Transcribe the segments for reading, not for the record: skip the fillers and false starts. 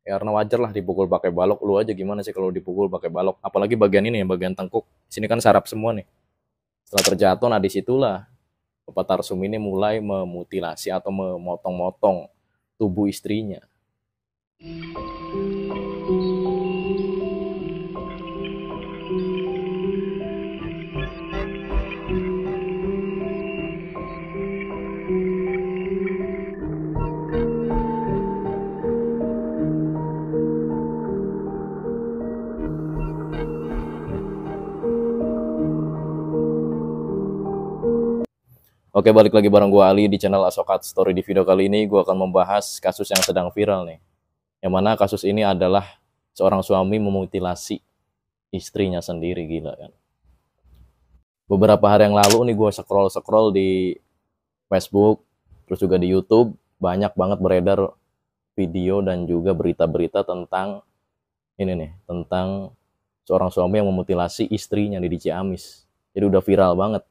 Ya karena wajar lah dipukul pakai balok. Lu aja gimana sih kalau dipukul pakai balok? Apalagi bagian ini ya, bagian tengkuk. Sini kan saraf semua nih. Setelah terjatuh, nah disitulah Bapak Tarsum ini mulai memutilasi atau memotong-motong tubuh istrinya. Oke, balik lagi bareng gue Ali di channel Asokat Story. Di video kali ini gue akan membahas kasus yang sedang viral nih. Yang mana kasus ini adalah seorang suami memutilasi istrinya sendiri, gila kan. Beberapa hari yang lalu nih gue scroll di Facebook, terus juga di YouTube, banyak banget beredar video dan juga berita-berita tentang ini nih, tentang seorang suami yang memutilasi istrinya di Ciamis. Jadi udah viral banget.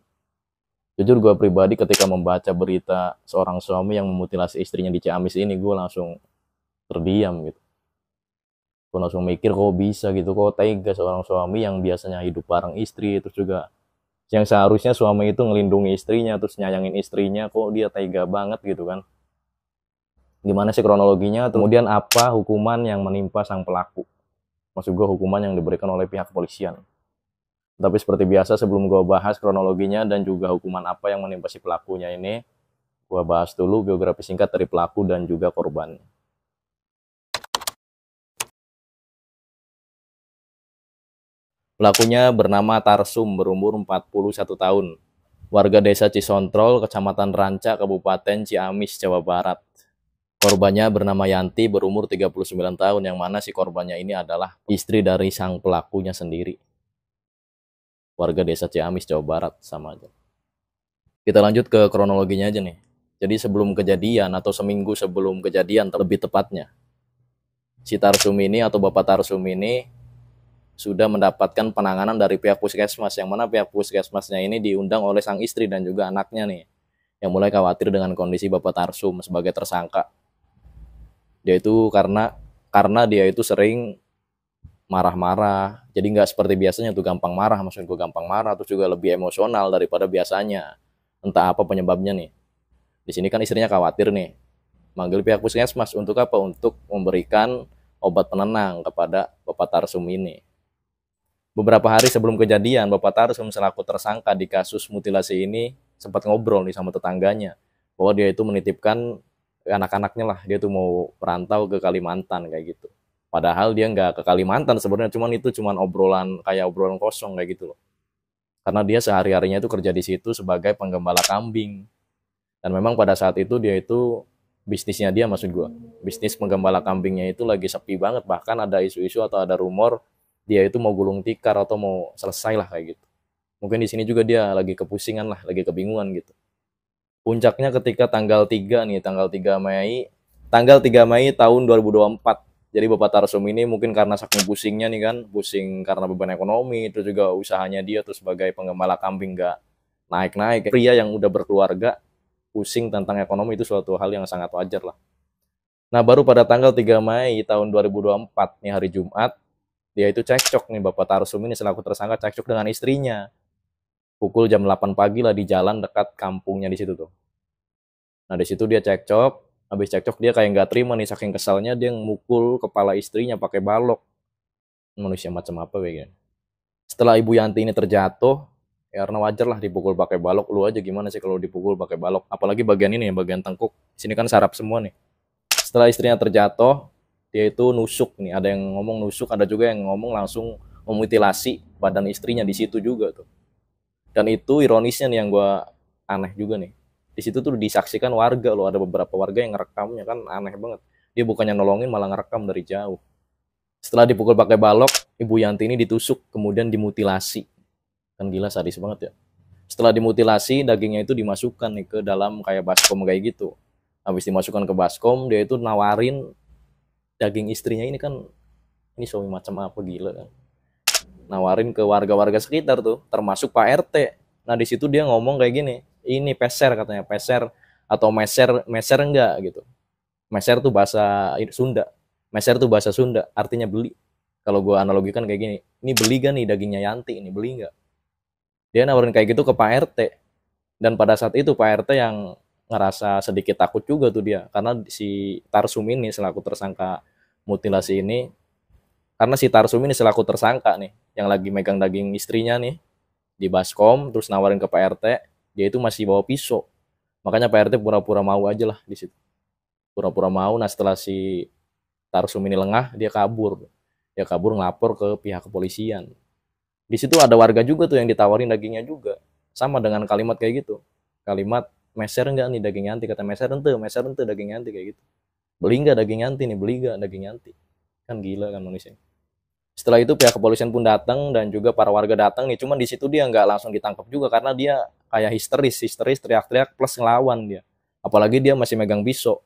Jujur gue pribadi ketika membaca berita seorang suami yang memutilasi istrinya di Ciamis ini, gue langsung terdiam gitu. Gue langsung mikir kok bisa gitu, kok tega seorang suami yang biasanya hidup bareng istri, terus juga yang seharusnya suami itu ngelindungi istrinya, terus nyayangin istrinya, kok dia tega banget gitu kan. Gimana sih kronologinya, kemudian apa hukuman yang menimpa sang pelaku. Maksud gue hukuman yang diberikan oleh pihak kepolisian. Tapi seperti biasa sebelum gue bahas kronologinya dan juga hukuman apa yang menimpa si pelakunya ini, gue bahas dulu biografi singkat dari pelaku dan juga korban. Pelakunya bernama Tarsum, berumur 41 tahun. Warga desa Cisontrol, Kecamatan Ranca, Kabupaten Ciamis, Jawa Barat. Korbannya bernama Yanti, berumur 39 tahun, yang mana si korbannya ini adalah istri dari sang pelakunya sendiri. Warga desa Ciamis, Jawa Barat, sama aja. Kita lanjut ke kronologinya aja nih. Jadi sebelum kejadian atau seminggu sebelum kejadian lebih tepatnya, si Tarsum ini atau Bapak Tarsum ini sudah mendapatkan penanganan dari pihak puskesmas, yang mana pihak puskesmasnya ini diundang oleh sang istri dan juga anaknya nih, yang mulai khawatir dengan kondisi Bapak Tarsum sebagai tersangka. Dia itu karena dia itu sering marah-marah, jadi nggak seperti biasanya tuh gampang marah, maksud gue gampang marah, terus juga lebih emosional daripada biasanya. Entah apa penyebabnya nih. Di sini kan istrinya khawatir nih, manggil pihak puskesmas untuk apa? Untuk memberikan obat penenang kepada Bapak Tarsum ini. Beberapa hari sebelum kejadian, Bapak Tarsum selaku tersangka di kasus mutilasi ini sempat ngobrol nih sama tetangganya bahwa dia itu menitipkan anak-anaknya lah, dia tuh mau perantau ke Kalimantan kayak gitu. Padahal dia nggak ke Kalimantan sebenarnya, cuman itu cuman obrolan kayak obrolan kosong kayak gitu loh. Karena dia sehari-harinya itu kerja di situ sebagai penggembala kambing. Dan memang pada saat itu dia itu bisnisnya dia, maksud gue, bisnis penggembala kambingnya itu lagi sepi banget. Bahkan ada isu-isu atau ada rumor dia itu mau gulung tikar atau mau selesai lah kayak gitu. Mungkin di sini juga dia lagi kepusingan lah, lagi kebingungan gitu. Puncaknya ketika tanggal 3 nih, tanggal 3 Mei tahun 2024. Jadi Bapak Tarsum ini mungkin karena saking pusingnya nih kan, pusing karena beban ekonomi, terus juga usahanya dia terus sebagai penggembala kambing gak naik-naik. Pria yang udah berkeluarga, pusing tentang ekonomi itu suatu hal yang sangat wajar lah. Nah baru pada tanggal 3 Mei tahun 2024 nih, hari Jumat, dia itu cekcok nih, Bapak Tarsum ini selaku tersangka cekcok dengan istrinya. Pukul jam 8 pagi lah di jalan dekat kampungnya di situ tuh. Nah di situ dia cekcok, habis cekcok dia kayak nggak terima nih, saking kesalnya dia mukul kepala istrinya pakai balok. Manusia macam apa kayak gini. Setelah Ibu Yanti ini terjatuh, ya karena wajar lah dipukul pakai balok. Lu aja gimana sih kalau dipukul pakai balok? Apalagi bagian ini ya, bagian tengkuk. Sini kan saraf semua nih. Setelah istrinya terjatuh, dia itu nusuk nih. Ada yang ngomong nusuk, ada juga yang ngomong langsung memutilasi badan istrinya di situ juga tuh. Dan itu ironisnya nih yang gue aneh juga nih. Di situ tuh disaksikan warga loh, ada beberapa warga yang ngerekamnya, kan aneh banget. Dia bukannya nolongin malah ngerekam dari jauh. Setelah dipukul pakai balok, Ibu Yanti ini ditusuk kemudian dimutilasi. Kan gila, sadis banget ya. Setelah dimutilasi, dagingnya itu dimasukkan nih ke dalam kayak baskom kayak gitu. Habis dimasukkan ke baskom, dia itu nawarin daging istrinya ini kan, ini suami macam apa, gila kan. Nawarin ke warga-warga sekitar tuh, termasuk Pak RT. Nah di situ dia ngomong kayak gini, ini peser katanya, peser atau meser, meser enggak gitu. Meser tuh bahasa Sunda. Meser tuh bahasa Sunda, artinya beli. Kalau gue analogikan kayak gini, ini beli gak nih dagingnya Yanti, ini beli nggak? Dia nawarin kayak gitu ke Pak RT. Dan pada saat itu Pak RT yang ngerasa sedikit takut juga tuh dia, karena si Tarsum ini selaku tersangka mutilasi ini, karena si Tarsum ini selaku tersangka nih, yang lagi megang daging istrinya nih di Baskom, terus nawarin ke Pak RT, dia itu masih bawa pisau. Makanya Pak RT pura-pura mau aja lah di situ. Pura-pura mau. Nah setelah si Tarsum ini lengah, dia kabur. Dia kabur ngelapor ke pihak kepolisian. Di situ ada warga juga tuh yang ditawarin dagingnya juga. Sama dengan kalimat kayak gitu. Kalimat, meser enggak nih daging Yanti? Kata meser ente daging Yanti kayak gitu. Beli enggak daging Yanti nih? Beli enggak daging Yanti? Kan gila kan manusia. Setelah itu pihak kepolisian pun datang dan juga para warga datang nih. Cuman di situ dia nggak langsung ditangkap juga karena dia kayak histeris teriak-teriak plus ngelawan dia. Apalagi dia masih megang pisau.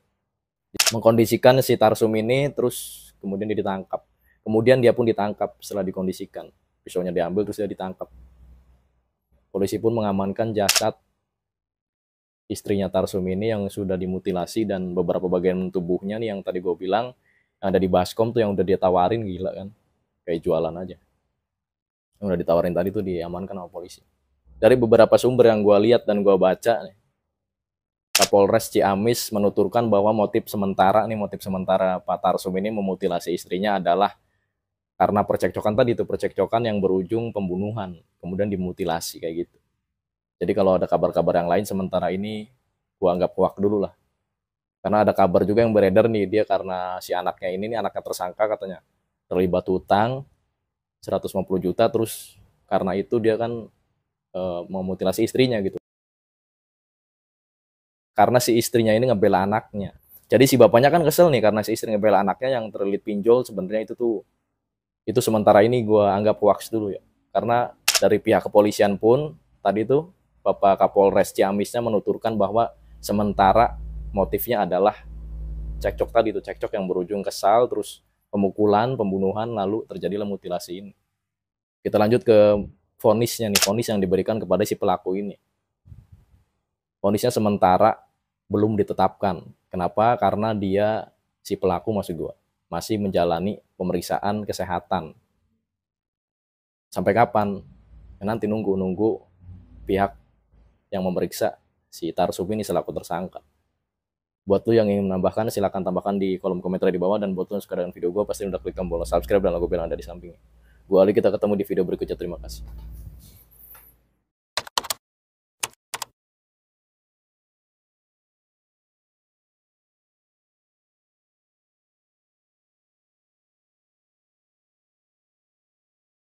Mengkondisikan si Tarsum ini terus kemudian dia ditangkap. Kemudian dia pun ditangkap setelah dikondisikan. Pisaunya diambil terus dia ditangkap. Polisi pun mengamankan jasad istrinya Tarsum ini yang sudah dimutilasi dan beberapa bagian tubuhnya nih yang tadi gue bilang yang ada di Baskom tuh yang udah dia tawarin, gila kan, kayak jualan aja. Yang udah ditawarin tadi tuh diamankan sama polisi. Dari beberapa sumber yang gue lihat dan gue baca nih, Kapolres Ciamis menuturkan bahwa motif sementara Pak Tarsum ini memutilasi istrinya adalah karena percekcokan tadi itu, percekcokan yang berujung pembunuhan, kemudian dimutilasi kayak gitu. Jadi kalau ada kabar-kabar yang lain sementara ini gua anggap hoax dulu lah. Karena ada kabar juga yang beredar nih, dia karena si anaknya ini nih, anaknya tersangka katanya terlibat hutang 150 juta, terus karena itu dia kan memutilasi istrinya gitu. Karena si istrinya ini ngebela anaknya. Jadi si bapaknya kan kesel nih karena si istri ngebela anaknya yang terlilit pinjol. Sebenarnya itu sementara ini gue anggap hoax dulu ya. Karena dari pihak kepolisian pun tadi tuh Bapak Kapolres Ciamisnya menuturkan bahwa sementara motifnya adalah cekcok tadi tuh, cekcok yang berujung kesal, terus pemukulan, pembunuhan, lalu terjadilah mutilasi ini. Kita lanjut ke vonisnya nih, vonis yang diberikan kepada si pelaku ini. Vonisnya sementara belum ditetapkan. Kenapa? Karena dia, si pelaku maksud gue, masih menjalani pemeriksaan kesehatan. Sampai kapan? Ya nanti nunggu pihak yang memeriksa si Tarsum ini selaku tersangka. Buat lu yang ingin menambahkan, silahkan tambahkan di kolom komentar di bawah. Dan buat lu yang suka dengan video gue, pasti udah klik tombol subscribe dan logo bel yang ada di sampingnya. Gue Ali, kita ketemu di video berikutnya. Terima kasih.